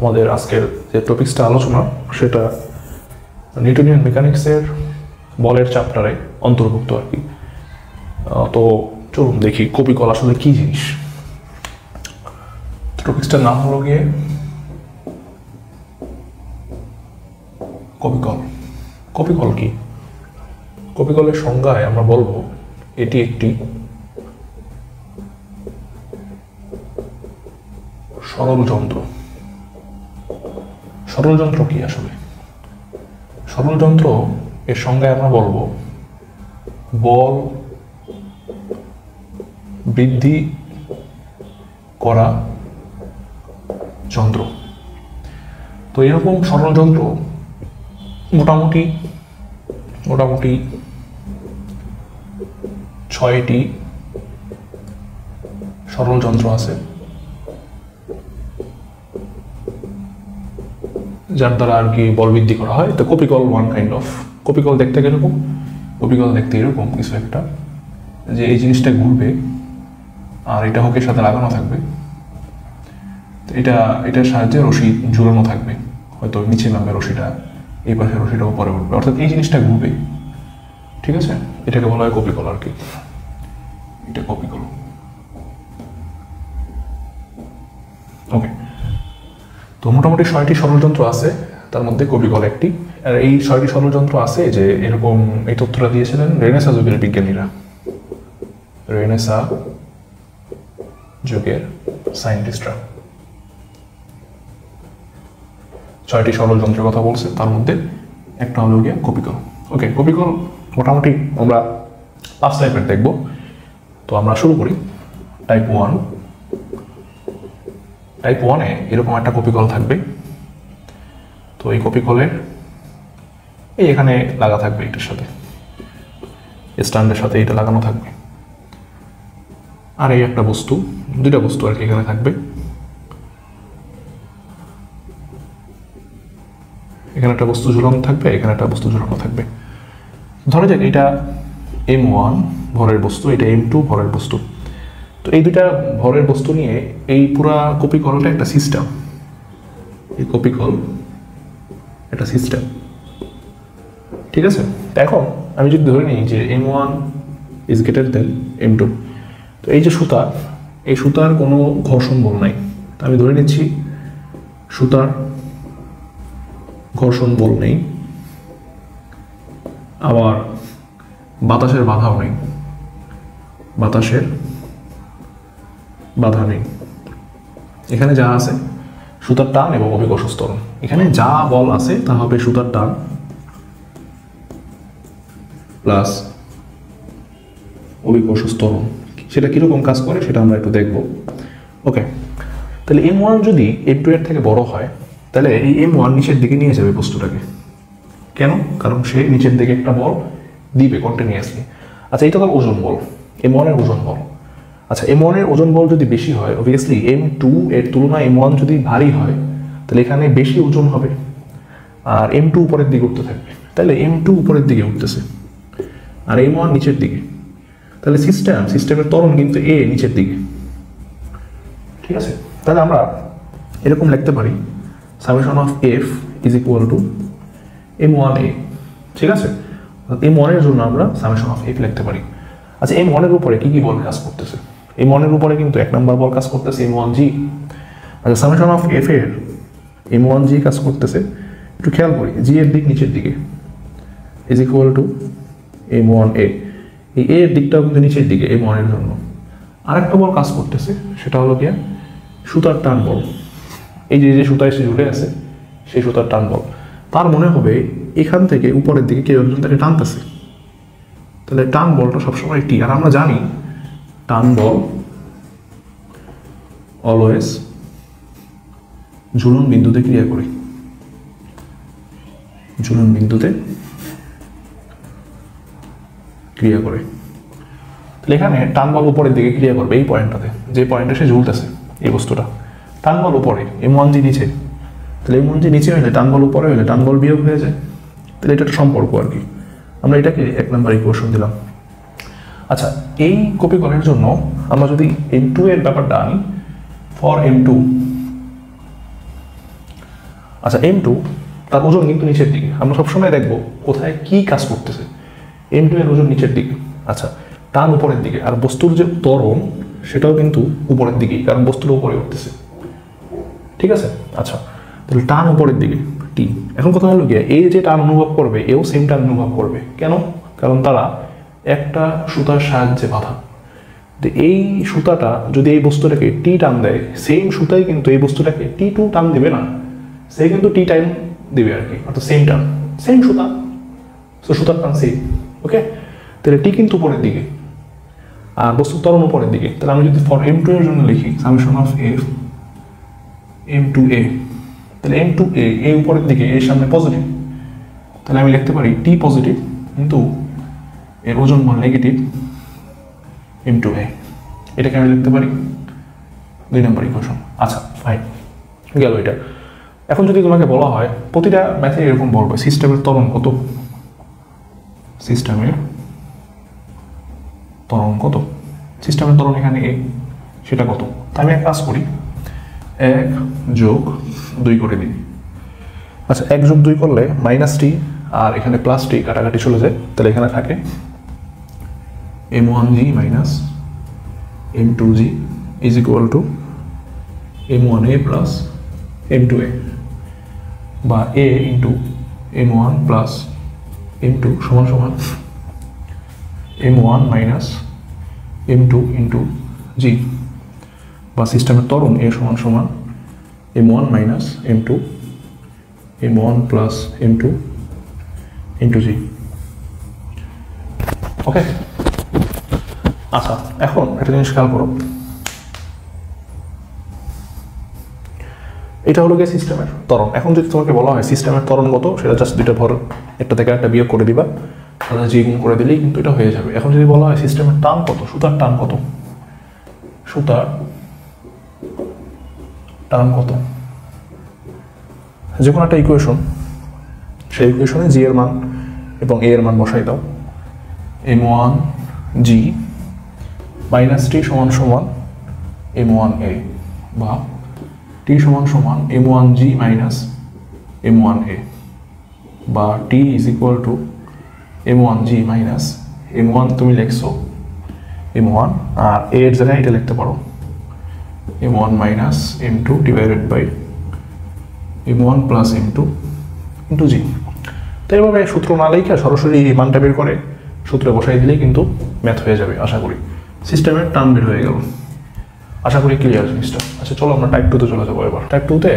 আমাদের আজকের যে টপিক্সটা আলোচনা সেটা নিউটনিয়ান মেকানিক্সের বলের চ্যাপ্টারে অন্তর্ভুক্ত আর কি। তো চলুন দেখি কপিকল আসলে কী জিনিস। টপিক্সটার নাম হলো গিয়ে কপিকল। কপিকল কি? কপিকলের সংজ্ঞায় আমরা বলবো এটি একটি সরল যন্ত্র। সরল যন্ত্র কি আসলে? সরল যন্ত্র এর সংজ্ঞায় আমরা বলবো বল বৃদ্ধি করা যন্ত্র। তো এরকম সরল যন্ত্র মোটামুটি 6টি সরল যন্ত্র আছে যার দ্বারা আর কি বল বৃদ্ধি করা হয়। তো কপিকল ওয়ান কাইন্ড অফ। কপিকল দেখতে কিরকম? কপিকল দেখতে এরকম কিছু একটা, যে এই জিনিসটা ঘুরবে আর এটা হুকের সাথে লাগানো থাকবে। তো এটার সাহায্যে রশি ঝুলানো থাকবে, হয়তো নিচে নামবে রশিটা, এই পাশে রশিটা উপরে উঠবে, অর্থাৎ এই জিনিসটা ঘুরবে। ঠিক আছে, এটাকে বলা হয় কপিকল আর কি। এটা কপিকল। ওকে, তো মোটামুটি 6টি সরলযন্ত্র আছে, তার মধ্যে কপিকল একটি। আর এই 6টি সরলযন্ত্র আছে যে এরকম, এই তথ্যটা দিয়েছিলেন রেনেসাঁ যুগের বিজ্ঞানীরা, রেনেসাঁ যুগের সায়েন্টিস্টরা 6টি সরলযন্ত্রের কথা বলছে, তার মধ্যে একটা হলো গিয়ে কপিকল। ওকে, কপিকল মোটামুটি আমরা 5 টাইপের দেখব। তো আমরা শুরু করি টাইপ 1। টাইপ 1-এ এরকম একটা কপিকল থাকবে। তো এই কপিকলের এই এখানে লাগা থাকবে, এটার সাথে স্ট্যান্ডের সাথে এটা লাগানো থাকবে। আর এই একটা বস্তু, দুইটা বস্তু আর কি এখানে থাকবে। এখানে একটা বস্তু ঝুলানো থাকবে, এখানে একটা বস্তু ঝুলানো থাকবে। ধরা যাক এটা M1 ভরের বস্তু, এটা M2 ভরের বস্তু। তো এই দুইটা ভরের বস্তু নিয়ে এই পুরা কপিকলটা একটা সিস্টেম। এই কপিকল একটা সিস্টেম, ঠিক আছে। এখন আমি যদি ধরে নিই যে M1 is greater than M2, তো এই যে সুতা, এই সুতার কোনো ঘর্ষণ বল নাই। তো আমি ধরে নিচ্ছি সুতার ঘর্ষণ বল নেই, আবার বাতাসের বাধাও নেই, বাতাসের বাধা নেই। এখানে যা আছে সুতার টান এবং অভিকর্ষ ত্বরণ। এখানে যা বল আছে তা হবে সুতার টান প্লাস অভিকর্ষ ত্বরণ। সেটা কিরকম কাজ করে সেটা আমরা একটু দেখব। ওকে, তাহলে M1 যদি M2 এর থেকে বড় হয়, তাহলে এই M1 নিচের দিকে নিয়ে যাবে বস্তুটাকে। কেন? কারণ সে নিচের দিকে একটা বল দিবে কন্টিনিউয়াসলি। আচ্ছা, এইটা তার ওজন বল, M1 এর ওজন বল। আচ্ছা, M1 এর ওজন বল যদি বেশি হয়, অবভিয়াসলি M2 এর তুলনায় M1 যদি ভারী হয়, তাহলে এখানে বেশি ওজন হবে আর M2 উপরের দিকে উঠতে থাকবে। তাহলে M2 উপরের দিকে উঠতেছে আর M1 নিচের দিকে। তাহলে সিস্টেমের ত্বরণ কিন্তু A নিচের দিকে। ঠিক আছে, তাহলে আমরা এরকম লিখতে পারি summation of F is equal two M1A। ঠিক আছে, M1 এর জন্য আমরা সামেশন অফ F লিখতে পারি। আচ্ছা, M1 এর উপরে কি কি বল কাজ করতেছে? M1 এর উপরে কিন্তু 1 নম্বর বল কাজ করতেছে M1G। আচ্ছা, সামেশন অফ F এর M1G কাজ করতেছে, একটু খেয়াল করি, G এর দিক নিচের দিকে ইজ ইকুয়াল টু M1A। এই A এর দিকটাও কিন্তু নিচের দিকে M1 এর জন্য। আরেকটা বল কাজ করতেছে, সেটা হলো কি সুতার টান বল। এই যে সুতা এসে ঝুলে আছে, সেই সুতার টান বল। তার মনে হবে এখান থেকে উপরের দিকে কেউ একজন তাকে টানতেছে, তাহলে টান বলটা সবসময় টি। আর আমরা জানি টান বল অলওয়েজ ঝুলন বিন্দুতে ক্রিয়া করে, ঝুলন বিন্দুতে ক্রিয়া করে। তাহলে এখানে টান বল উপরের দিকে ক্রিয়া করবে এই পয়েন্টটাতে, যে পয়েন্টে সে ঝুলতেছে এই বস্তুটা। টান বল উপরে, M1G নিচে। তাহলে M1G নিচে হলে টান বল উপরে হলে টান বল বিয়োগ হয়ে যায়। তাহলে এটা একটা সম্পর্ক আর কি। আমরা এটাকে 1 নম্বর ইকুয়েশন দিলাম। আচ্ছা, এই কপিকলের জন্য আমরা যদি M2 এর ব্যাপারটা আনি, ফর M2 আচ্ছা M2 তার ওজন কিন্তু নিচের দিকে, আমরা সবসময় দেখবো কোথায় কি কাজ করতেছে। M2 এর ওজন নিচের দিকে, আচ্ছা টান উপরের দিকে, আর বস্তুর যে ত্বরণ সেটাও কিন্তু উপরের দিকেই, কারণ বস্তুর উপরে উঠতেছে, ঠিক আছে। আচ্ছা তাহলে টান উপরের দিকে টি। এখন কথা হলো গিয়ে এই যে টান অনুভব করবে এও সেম টান অনুভব করবে, কেন? কারণ তারা একটা সুতার সাহায্যে বাঁধা। এই সুতাটা যদি এই বস্তুটাকে টি টান দেয়, সেম সুতাই কিন্তু এই বস্তুটাকে T2 টান দেবে না, সে কিন্তু টি টাইম দিবে আর কি, অর্থাৎ সেম টান, সেম সুতা, তো সুতার টান সেম। ওকে, তাহলে টি কিন্তু উপরের দিকে আর বস্তুর ত্বরণ উপরের দিকে। তাহলে আমি যদি ফর M2 এর জন্য লিখি সামেশন অফ F M2A, তাহলে M2A এই উপরের দিকে, এর সামনে পজিটিভ, তাহলে আমি লিখতে পারি টি পজিটিভ কিন্তু এর ওজন বল নেগেটিভ M2A, এটাকে আমি লিখতে পারি 2 নম্বর ইকুয়েশন। আচ্ছা ফাইন, গেল এটা। এখন যদি তোমাকে বলা হয় প্রতিটা ম্যাথে এরকম বলবে সিস্টেমের ত্বরণ কত, সিস্টেমের ত্বরণ কত, সিস্টেমের ত্বরণ এখানে A, সেটা কত? তা আমি এক কাজ করি, 1 যোগ 2 করে দিই। আচ্ছা 1 যোগ 2 করলে -t আর এখানে +t কাটাকাটি চলে যায়, তাহলে এখানে থাকে M1g minus M2g is equal to M1a plus M2a, বা a into M1 plus M2 সমান সমান M1 minus M2 into g, বা সিস্টেমের ত্বরণ a সমান সমান M1 minus M2 M1 plus M2 into g। ওকে, আচ্ছা এখন একটা জিনিস খেয়াল করো, এটা হলো গিয়ে সিস্টেমের ত্বরণ। এখন যদি তোমাকে বলা হয় সিস্টেমের ত্বরণ কত, সেটা জাস্ট দুইটা ভর একটা থেকে একটা বিয়োগ করে দিবা, তাহলে জি গুণ করে দিলেই কিন্তু এটা হয়ে যাবে। এখন যদি বলা হয় সিস্টেমের টান কত, সুতার টান কত, সুতার টান কত, যে কোনো একটা ইকুয়েশন, সেই ইকুয়েশনে জি এর মান এবং এ এর মান বসাই দাও। M1g -t সমান সমান M1a, বা t সমান সমান M1g minus M1a, বা t is equal to M1g minus M1 তুমি লিখছো M1 আর a এর জায়গায় এটা লিখতে পারো M1 minus M2 divided by M1 plus M2 into g। তো এইভাবে সূত্র না লিখে সরাসরি এই মানটা বের করে সূত্রে বসাই দিলেই কিন্তু ম্যাথ হয়ে যাবে আশা করি। সিস্টেমের টান বের হয়ে গেল, আশা করি ক্লিয়ার জিনিসটা। আচ্ছা চলো আমরা টাইপ 2 তে চলে যাবো এবার। টাইপ 2 তে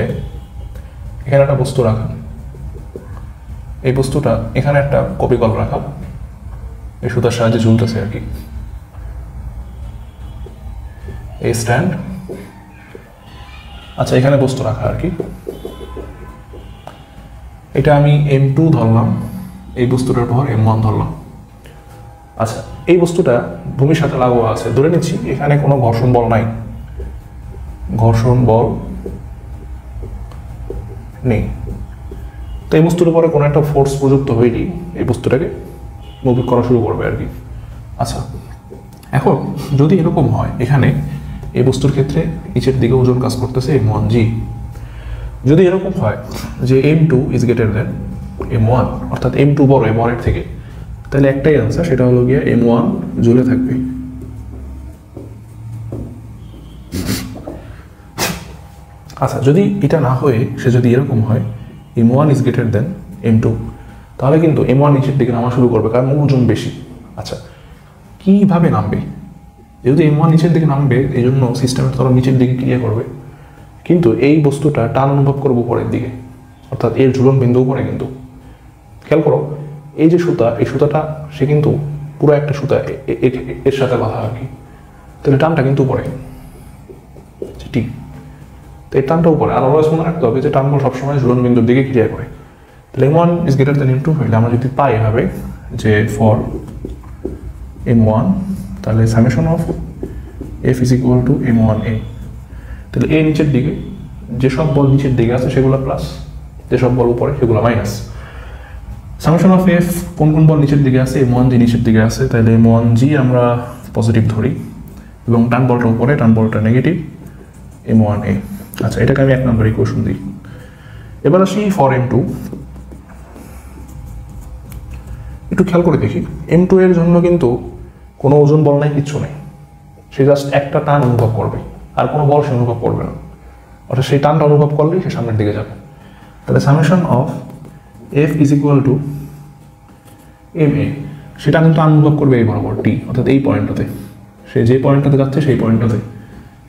এখানে একটা বস্তু রাখা, এই বস্তুটা এখানে একটা কপি কল রাখা, এই সুতার সাহায্যে ঝুলতেছে আর কি, এই স্ট্যান্ড। আচ্ছা এখানে বস্তু রাখা আর কি, এটা আমি M2 ধরলাম, এই বস্তুটার পর M1 ধরলাম। আচ্ছা এই বস্তুটা ভূমির সাথে লাগোয়া আছে, ধরে নিচ্ছি এখানে কোনো ঘর্ষণ বল নাই, ঘর্ষণ বল নেই, তো এই বস্তুর উপরে কোনো একটা ফোর্স প্রযুক্ত হয়নি, এই বস্তুটাকে মুভ করা শুরু করবে আর কি। আচ্ছা এখন যদি এরকম হয় এখানে এই বস্তুর ক্ষেত্রে নিচের দিকে ওজন কাজ করতেছে M1g, যদি এরকম হয় যে M2 is greater than M1, অর্থাৎ M2 বড় M1 এর থেকে, তাহলে একটাই আনসার, সেটা হলো গিয়ে M1 ঝুলে থাকবে। আচ্ছা যদি এটা না হয়ে সে যদি এরকম হয় M1 is greater than M2, তাহলে কিন্তু M1 নিচের দিকে নামা শুরু করবে, কারণ ওজন বেশি। আচ্ছা কিভাবে নামবে? যেহেতু M1 নিচের দিকে নামবে, এই জন্য সিস্টেমের ত্বরণ নিচের দিকে ক্রিয়া করবে, কিন্তু এই বস্তুটা টান অনুভব করবো উপরের দিকে, অর্থাৎ এর ঝুলন বিন্দু উপরে। কিন্তু খেয়াল করো এই যে সুতা, এই সুতাটা সে কিন্তু পুরো একটা সুতা এর সাথে বাঁধা আর কি, তাহলে টানটা কিন্তু উপরে, ঠিক তো এই টানটা উপরে। আর অলওয়েজ মনে রাখতে হবে যে টান বল সবসময় ঝুলন বিন্দুর দিকে ক্রিয়া করে। তাহলে M1 is greater than M2 হইলে আমরা যদি পাই এভাবে যে ফর M1, তাহলে summation of F is equal two M1a, তাহলে এ নিচের দিকে, যেসব বল নিচের দিকে আছে সেগুলো প্লাস, যেসব বল উপরে সেগুলো মাইনাস। সামেশন অফ F কোন কোন বল নিচের দিকে আছে, M1g নিচের দিকে আছে, তাহলে M1g আমরা পজিটিভ ধরি এবং টান বলটা উপরে, টান বলটা নেগেটিভ M1a। আচ্ছা এটাকে আমি 1 নম্বর ইকুয়েশন দিই, এবার আসি ফর M2। একটু খেয়াল করে দেখি M2 এর জন্য কিন্তু কোনো ওজন বল নাই, কিচ্ছু নেই, সে জাস্ট একটা টান অনুভব করবে, আর কোনো বল সে অনুভব করবে না, অর্থাৎ সেই টানটা অনুভব করলেই সে সামনের দিকে যাবে। তাহলে summation of F is equal two MA, সেটা কিন্তু অনুভব করবে এই বরাবর টি, অর্থাৎ এই পয়েন্টটাতে, সে যে পয়েন্টটাতে যাচ্ছে সেই পয়েন্টটাতে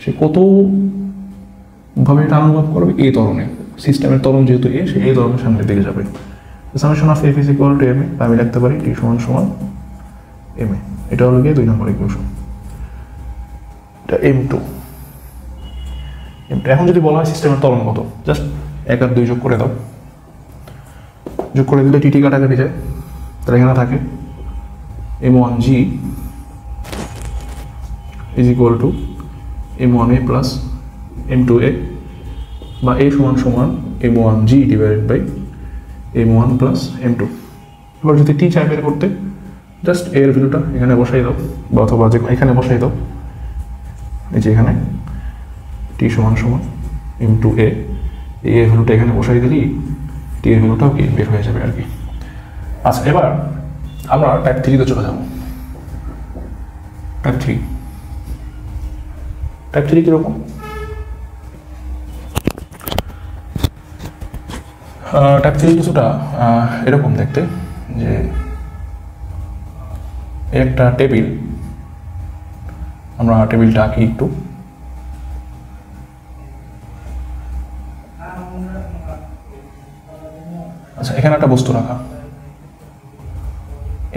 সে কতভাবে এটা অনুভব করবে এই ত্বরণে, সিস্টেমের ত্বরণ যেহেতু এ, সে এই ত্বরণের সামনের দিকে যাবে। Summation of F is equal two MA, আমি লিখতে পারি টি সমান সমান MA, এটা হলো গিয়ে 2 নম্বর ইকুয়েশন। এটা M2। এখন যদি বলা হয় সিস্টেমের ত্বরণ কত, জাস্ট 1 আর 2 যোগ করে দাও, যোগ করে দিলে টিটি কাটাকাটি যায়, তাহলে এখানে থাকে M1G is equal two M1A plus M2A, বা A সমান সমান M1G divided by M1 plus M2। এবার যদি টি চাই বের করতে, জাস্ট এর ভ্যালুটা এখানে বসাই দাও, বা অথবা যে এখানে বসাই দাও, এই যে এখানে টি সমান সমান M2A, এই এর ভ্যালুটা এখানে বসাই দিলেই টি এর ভ্যালুটাও কি বের হয়ে যাবে আর কি। আচ্ছা, এবার আমরা টাইপ 3-তে চলে যাব। টাইপ 3 কিরকম? টাইপ 3 কিছুটা এরকম দেখতে, যে একটা টেবিল, আমরা টেবিলটা আঁকি একটু। আচ্ছা, এখানে একটা বস্তু রাখা,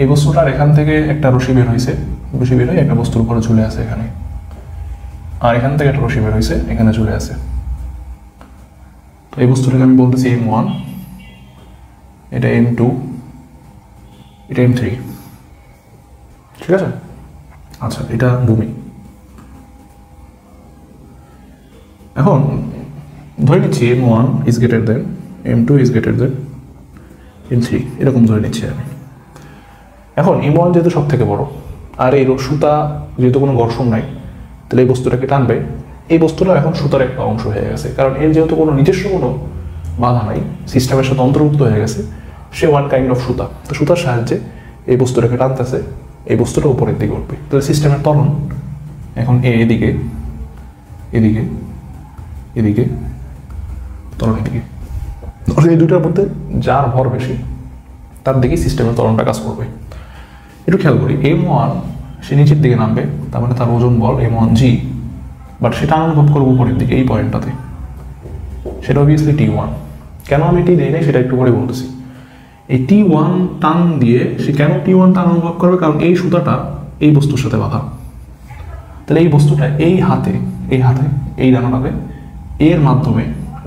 এই বস্তুটার এখান থেকে একটা রশি বের হয়েছে, রশি বের হয়ে একটা বস্তুর উপরে ঝুলে আছে এখানে, আর এখান থেকে একটা রশি বের হয়েছে এখানে ঝুলে আছে। তো এই বস্তুটাকে আমি বলতেছি M1, এটা M2, এটা M3, ঠিক আছে? আচ্ছা, এটা ভূমি। এখন ধরে নিচ্ছি M1 is greater than M2 is greater than M3, এরকম ধরে নিচ্ছি আমি। এখন M1 যেহেতু সব থেকে বড়, আর এই সুতা যেহেতু কোনো ঘর্ষণ নাই, তাহলে এই বস্তুটাকে টানবে, এই বস্তুটা এখন সুতার একটা অংশ হয়ে গেছে, কারণ এর যেহেতু কোনো নিজস্ব কোনো বাধা নাই, সিস্টেমের সাথে অন্তর্ভুক্ত হয়ে গেছে, সে ওয়ান কাইন্ড অফ সুতা। তো সুতার সাহায্যে এই বস্তুটাকে টানতেছে, এই বস্তুটা উপরের দিকে উঠবে। তাহলে সিস্টেমের ত্বরণ এখন এদিকে, এদিকে, এদিকে, ত্বরণ এদিকে, এই দুটার মধ্যে যার ভর বেশি তার দিকেই সিস্টেমের ত্বরণটা কাজ করবে। একটু খেয়াল করি, M1 সে নিচের দিকে নামবে, তার মানে তার ওজন বল M1G, বাট সেটা অনুভব করবো উপরের দিকে এই পয়েন্টটাতে, সেটা অবভিয়াসলি T1। কেন আমি টি দিই নাই সেটা একটু করে বলতেছি। এই T1 টান দিয়ে সে কেন T1 টান অনুভব করবে, কারণ এই সুতাটা এই বস্তুর সাথে বাঁধা, তাহলে এই বস্তুটা এই হাতে, এই ডানাটাতে এর মাধ্যমে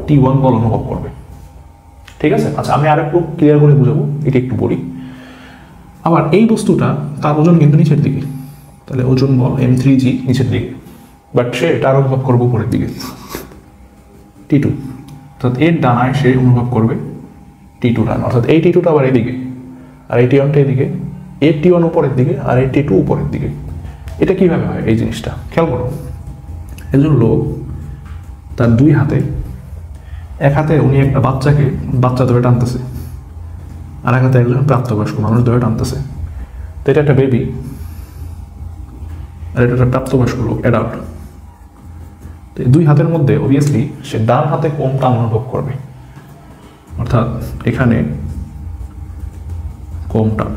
T1 বল অনুভব করবে, ঠিক আছে? আচ্ছা, আমি আর একটু ক্লিয়ার করে বুঝাবো, এটা একটু বলি। আবার এই বস্তুটা তার ওজন কিন্তু নিচের দিকে, তাহলে ওজন বল M3G নিচের দিকে, বাট সে তার অনুভব করবে উপরের দিকে T2, অর্থাৎ এর ডানায় সে অনুভব করবে T2 টান, অর্থাৎ এই T2টা আবার এদিকে, আর এই T1টা এদিকে, এর T1 উপরের দিকে আর এই T2 উপরের দিকে। এটা কিভাবে হয় এই জিনিসটা খেয়াল করো। একজন লোক তার দুই হাতে, এক হাতে উনি একটা বাচ্চা ধরে টানতেছে, আর এক হাতে একজন প্রাপ্তবয়স্ক মানুষ ধরে টানতেছে। তো এটা একটা বেবি, আর এটা একটা প্রাপ্তবয়স্ক লোক, অ্যাডাল্ট। তো দুই হাতের মধ্যে অবভিয়াসলি সে ডান হাতে কম টান অনুভব করবে, অর্থাৎ এখানে কম টান,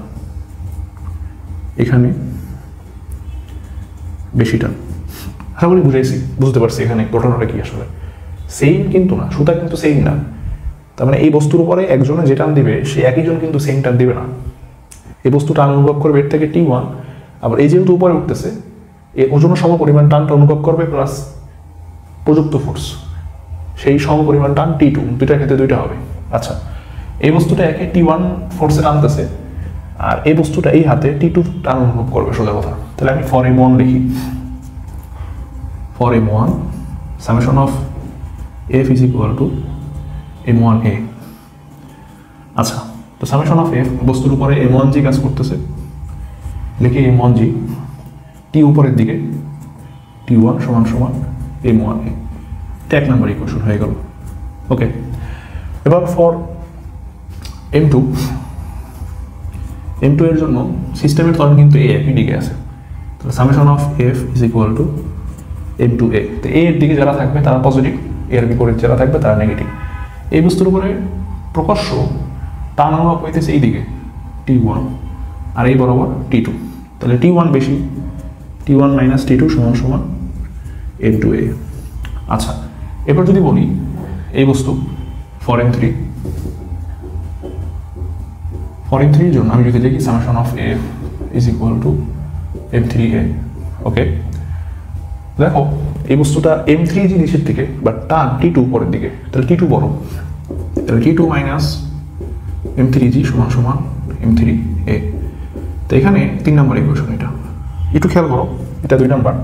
এখানে বেশি টান। আশা করি বুঝতে পারছি এখানে ঘটনাটা কি। আসলে সেম কিন্তু না, সুতা কিন্তু সেম না, তার মানে এই বস্তুর উপরে একজনে যে টান দিবে সে একইজন কিন্তু সেম টান দিবে না। এই বস্তু টান অনুভব করবে এর থেকে T1, আবার এই যেহেতু উপরে উঠতেছে এর ওজনের সম পরিমাণ টানটা অনুভব করবে, প্লাস প্রযুক্ত ফোর্স সেই সম পরিমাণ টান T2, দুইটার ক্ষেত্রে দুইটা হবে। আচ্ছা, এই বস্তুটা একে T1 ফোর্সে টানতেছে, আর এই বস্তুটা এই হাতে T2 টান অনুভব করবে, সোজা কথা। তাহলে আমি ফর M1 লিখি, for M1 summation of F is equal two M1A। আচ্ছা, তো সামেশন অফ F বস্তুর উপরে M1G কাজ করতেছে, লিখে M1G, T উপরের দিকে T1 সমান সমান M1A। এটা 1 নম্বর ইকুয়েশন হয়ে গেল। ওকে, এবার ফর M2 এর জন্য সিস্টেমের তরণ কিন্তু এ একই দিকে আছে, তাহলে summation of F is equal two M2A। তো এ এর দিকে যারা থাকবে তারা পজিটিভ, এর বিপরীত যারা থাকবে তারা নেগেটিভ। এই বস্তুর উপরে প্রকাশ্য টান অনুভব হইতেছে এই দিকে T1 আর এই বরাবর T2, তাহলে T1 বেশি, T1 মাইনাস T2 সমান সমান M2A। আচ্ছা, এবার যদি বলি এই বস্তু ফর M3 এর জন্য আমি যদি লিখি summation of F is equal two M3A। ওকে, দেখো এই বস্তুটা M3G নিচের দিকে বাট টান T2 উপরের দিকে, তাহলে T2 বড়, তাহলে T2 মাইনাস M3G সমান সমান M3A। তো এখানে 3 নম্বর ইকুয়েশন, এটা একটু খেয়াল করো, এটা 2 নাম্বার।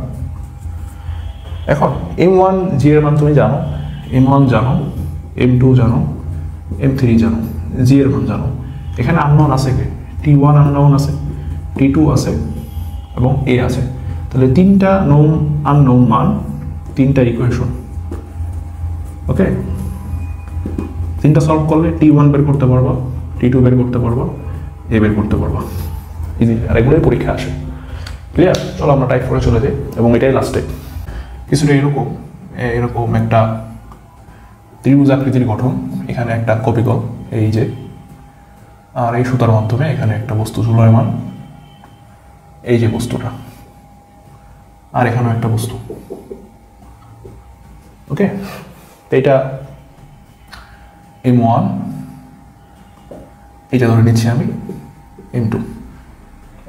এখন M1G এর মান তুমি জানো, M1 জানো, M2 জানো, M3 জানো, G এর মান জানো। এখানে আননোন আছে কি? T1 আননোন আছে, T2 আছে এবং A আছে, তাহলে 3টা নোন আননোন মান, 3টা ইকুয়েশন। ওকে, 3টা সলভ করলে T1 বের করতে পারবা, T2 বের করতে পারবা, A বের করতে পারবা, ইজি। আর এগুলোই পরীক্ষা আসে। ক্লিয়ার? চলো আমরা টাইপ করে চলে যাই এবং এটাই লাস্টে। কিছুটা এরকম একটা ত্রিভুজ আকৃতির গঠন, এখানে একটা কপিকল এই যে, আর এই সুতার মাধ্যমে এখানে একটা বস্তু ঝুলায়মান, এই যে বস্তুটা, আর এখানেও একটা বস্তু। ওকে, তো এটা M1, এটা ধরে নিচ্ছি আমি M2।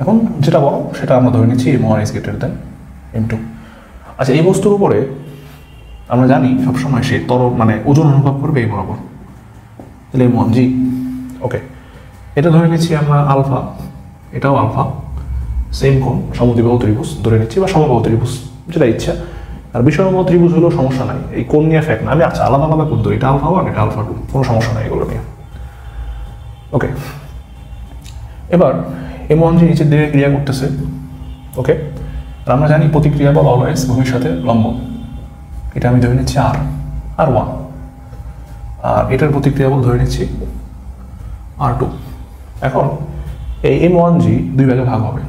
এখন যেটা বড় সেটা আমরা ধরে নিচ্ছি M1 is greater than M2। আচ্ছা, এই বস্তুর উপরে আমরা জানি সবসময় সে মানে ওজন অনুভব করবে এই বরাবর, তাহলে M1G। ওকে, এটা ধরে নিচ্ছি আমরা আলফা, এটাও আলফা, সেম কোণ, সমদ্বিবাহু ত্রিভুজ ধরে নিচ্ছি বা সমবাহু ত্রিভুজ, যেটা ইচ্ছা। আর বিষমবাহু ত্রিভুজ হলেও সমস্যা নাই, এই কোণ নিয়ে ফ্যাক্ট না। আমি আচ্ছা আলাদা আলাদা কোণ ধরি, এটা আলফা 1, এটা আলফা 2, কোনো সমস্যা নাই এগুলো নিয়ে। ওকে, এবার M1G নিচের দিকে ক্রিয়া করতেছে। ওকে, আর আমরা জানি প্রতিক্রিয়া বল অলওয়েজ ভূমির সাথে লম্ব, এটা আমি ধরে নিচ্ছি R1, আর এটার প্রতিক্রিয়া বল ধরে নিচ্ছি R2। এখন এই M1G 2 ভাগে ভাগ হবে,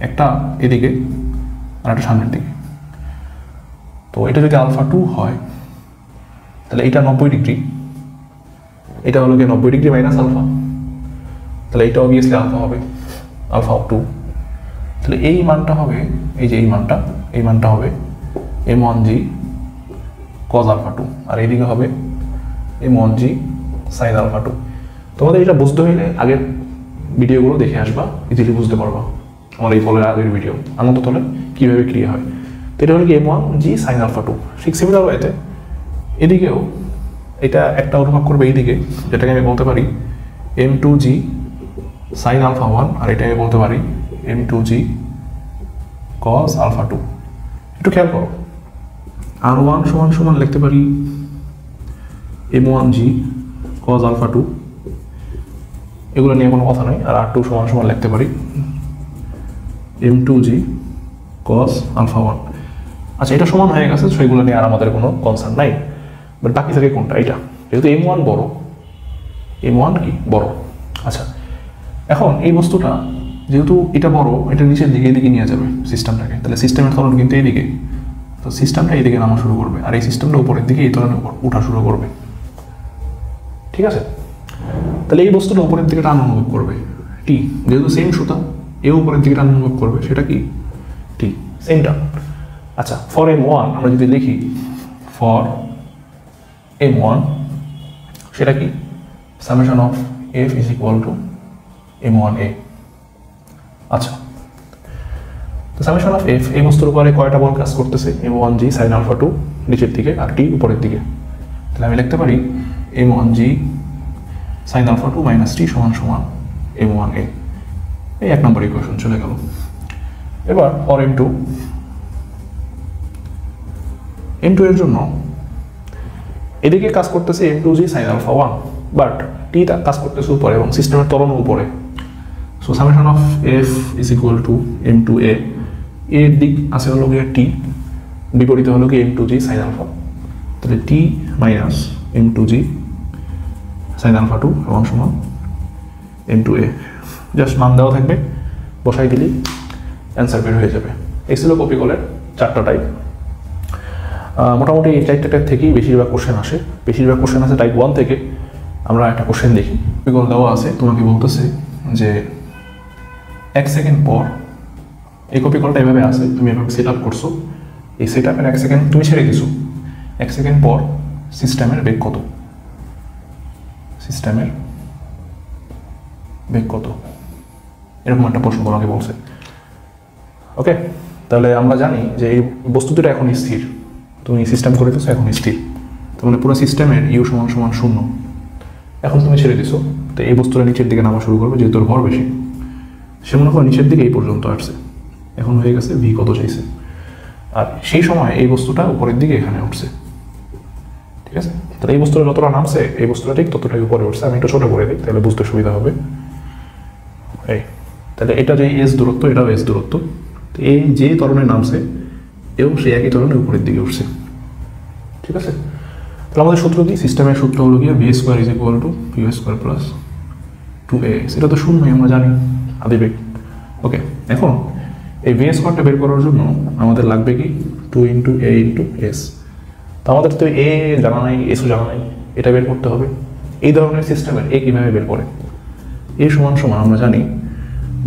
একটা এদিকে আর একটা সামনের দিকে। তো এটা যদি আলফা 2 হয় তাহলে এটা 90 ডিগ্রি, এটা হলো কি 90 ডিগ্রি মাইনাস আলফা, তাহলে এটা অবভিয়াসলি আলফা হবে, আলফা 2। তাহলে এই মানটা হবে, এই যে এই মানটা হবে M1G cos আলফা 2, আর এইদিকে হবে M1G sin আলফা 2। তোমাদের এটা বুঝতে হইলে আগের ভিডিওগুলো দেখে আসবা, ইজিলি বুঝতে পারবা আমার এই ফলের আগের ভিডিও আনন্দ তলে কীভাবে ক্রিয়া হয়। তো এটা হলো কি M1G sin আলফা 2। ঠিক সিমিলার ওয়েতে এদিকেও এটা একটা অনুভব করবে এইদিকে, যেটাকে আমি বলতে পারি M2G sin আলফা 1, আর এটা আমি বলতে পারি M2G cos আলফা 2। একটু খেয়াল করো, R1 সমান সমান লিখতে পারি M1G cos আলফা 2, এগুলো নিয়ে কোনো কথা নয়। আর R2 সমান সমান লিখতে পারি M2G cos আলফা 1। আচ্ছা, এটা সমান হয়ে গেছে, সেগুলো নিয়ে আর আমাদের কোনো কনসার্ন নাই। বাট বাকি থাকে কোনটা? এটা, যেহেতু M1 বড়, M1 কি বড়। আচ্ছা, এখন এই বস্তুটা যেহেতু এটা বড়, এটা নিচের দিকে এদিকে নিয়ে যাবে সিস্টেমটাকে, তাহলে সিস্টেমের ত্বরণ কিন্তু এইদিকে, তো সিস্টেমটা এইদিকে নামা শুরু করবে, আর এই সিস্টেমটা উপরের দিকে এই ত্বরণের উপর উঠা শুরু করবে। ঠিক আছে, তাহলে এই বস্তুটা উপরের দিকে টান অনুভব করবে টি, যেহেতু সেম সুতা, এও উপরের দিকে টান অনুভব করবে, সেটা কি টি, সেম টান। আচ্ছা, ফর M1 আমরা যদি লিখি ফর M1, সেটা কি summation of F is equal two M1A। আচ্ছা, তো সামেশন অফ এফ এই বস্তুর উপরে কয়টা বল কাজ করতেছে? M1G sin আলফা 2 নিচের দিকে আর টি উপরের দিকে, তাহলে আমি লিখতে পারি M1G sin আলফা 2 মাইনাস টি সমান সমান M1A। এই 1 নম্বর ইকুয়েশন চলে গেল। এবার ফর M2 এর জন্য এদিকে কাজ করতেছে M2G sin আলফা 1, বাট টি কাজ করতেছে উপরে এবং সিস্টেমের ত্বরণ উপরে। So summation of F is equal two M2A, এর দিক আছে হলো গিয়ে টি, বিপরীতে হলো কি M2G sin আলফা, তাহলে টি মাইনাস M2G সাইন আলফা 2 এবং সমান ইন্টু এ। জাস্ট মান দেওয়া থাকবে, বসাই দিলি অ্যান্সার বের হয়ে যাবে। এই ছিল কপিকলের 4টা টাইপ। মোটামুটি এই 4টা টাইপ থেকেই বেশিরভাগ কোশ্চেন আসে। বেশিরভাগ কোশ্চেন আসে টাইপ 1 থেকে। আমরা একটা কোশ্চেন দেখি। কপিকল দেওয়া আছে, তোমাকে বলতেছে যে 1 সেকেন্ড পর, এই কপিকলটা এভাবে আছে, তুমি এভাবে সেট আপ করছো, এই সেট আপের 1 সেকেন্ড তুমি ছেড়ে দিছো, 1 সেকেন্ড পর সিস্টেমের বেগ কত, সিস্টেমের বেগ কত, এরকম একটা প্রশ্ন তোমাকে বলছে। ওকে, তাহলে আমরা জানি যে এই বস্তু দুটো এখন স্থির, তুমি সিস্টেম করে দিচ্ছ এখন স্থির, তার মানে পুরো সিস্টেমের ইউ সমান সমান 0। এখন তুমি ছেড়ে দিছো, তো এই বস্তুটা নিচের দিকে নামা শুরু করবে, যেহেতু ভর বেশি, সে মনে করো নিচের দিকে এই পর্যন্ত আসছে, এখন হয়ে গেছে ভি কত চাইছে, আর সেই সময় এই বস্তুটা উপরের দিকে এখানে উঠছে। ঠিক আছে, তাহলে এই বস্তুটা যতটা নামছে এই বস্তুটা ঠিক ততটাই উপরে উঠছে। আমি একটু ছোট করে দিই, তাহলে বুঝতে সুবিধা হবে। এই তাহলে এটা যে এস দূরত্ব, এটাও এস দূরত্ব, তো এই যে ত্বরণে নামছে এও সেই একই ত্বরণে উপরের দিকে উঠছে। ঠিক আছে, তাহলে আমাদের সূত্র কি, সিস্টেমের সূত্র হলো গিয়ে V square is equal to U square plus 2a। সেটা তো শূন্যই, আমরা জানি আদিবেগ। ওকে, এখন এই ভি স্কোয়ারটা বের করার জন্য আমাদের লাগবে কি 2 ইন্টু এ ইন্টু এস। তো আমাদের তো এ জানা নাই, এসও জানা নাই, এটা বের করতে হবে। এই ধরনের সিস্টেমের এ কীভাবে বের করে, এ সমান সমান আমরা জানি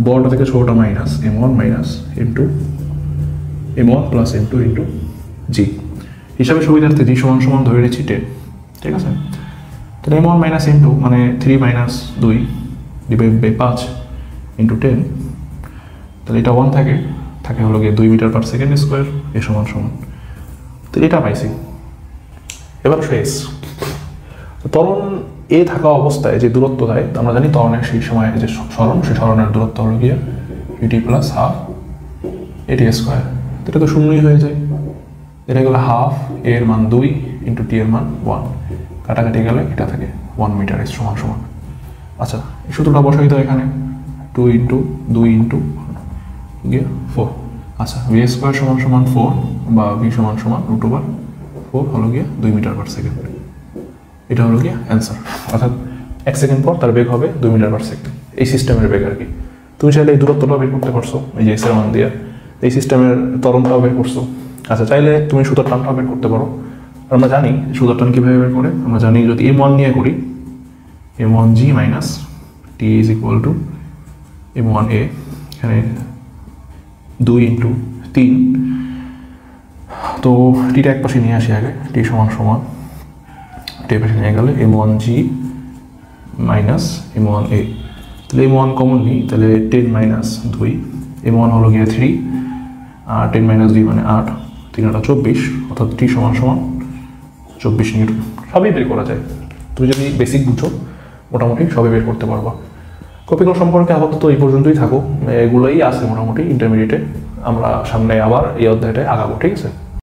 বড়টা থেকে ছোটটা minus m1 minus m1 plus m2 into g. হিসাবে সুবিধার্থে জি সমান সমান ধরে নিচ্ছি 10। ঠিক আছে, তাহলে m1 মাইনাস m2 মানে 3 মাইনাস 2 ডিভাইড বাই 5 ইন্টু 10, তাহলে এটা 1 থাকে হলো গিয়ে 2 মিটার পার সেকেন্ড স্কোয়ার, এ সমান সমান, তাহলে এটা পাইছি। এবার ফেস ত্বরণ এ থাকা অবস্থায় যে দূরত্ব দেয়, আমরা জানি ত্বরণের সেই সময় যে সরণ, সেই সরণের দূরত্ব হলো গিয়ে ইউটি প্লাস হাফ এটি স্কোয়ার। এটা তো শূন্যই হয়ে যায়, এটা গেলে হাফ এর মান 2 ইন্টু টি এর মান 1, কাটাকাটি গেলে এটা থাকে 1 মিটার এস সমান সমান। আচ্ছা, এই সূত্রটা বসাই দাও এখানে 2 ইন্টু 2 ইন্টু গিয়ে 4। আচ্ছা, ভি স্কোয়ার সমান সমান 4 বা ভি সমান সমান √4 হলো গিয়ে 2 মিটার পার সেকেন্ড। এটা হলো গিয়ে অ্যান্সার। অর্থাৎ 1 সেকেন্ড পর তার বেগ হবে 2 মিটার পার সেকেন্ড, এই সিস্টেমের বেগ আর কি। তুমি চাইলে এই দূরত্বটাও বের করতে পারছো, এই যে এসের মান দিয়ে, এই সিস্টেমের ত্বরণটাও বের করছো। আচ্ছা, চাইলে তুমি সুতার টানটাও বের করতে পারো। আমরা জানি সুতার টান কীভাবে বের করে, আমরা জানি যদি m1 নিয়ে করি, m1g minus T is equal two m1a, এখানে 2 ইন্টু 3, তো টিটা এক পাশে নিয়ে আসি আগে, টি সমান সমান টি পাশে নিয়ে গেলে m1g মাইনাস m1a, তাহলে m1 কমন নিই, তাহলে 10 মাইনাস 2, m1 হলো গিয়ে 3 আর 10 মাইনাস 2 মানে 8, 3 × 24, অর্থাৎ টি সমান সমান 24 নিউটন। সবই বের করা যায়, তুমি যদি বেসিক বুঝো মোটামুটি সবই বের করতে পারবা। কপিকল সম্পর্কে আপাতত এই পর্যন্তই থাকো, এগুলোই আছে মোটামুটি ইন্টারমিডিয়েটে। আমরা সামনে আবার এই অধ্যায়টায় আগাবো। ঠিক আছে।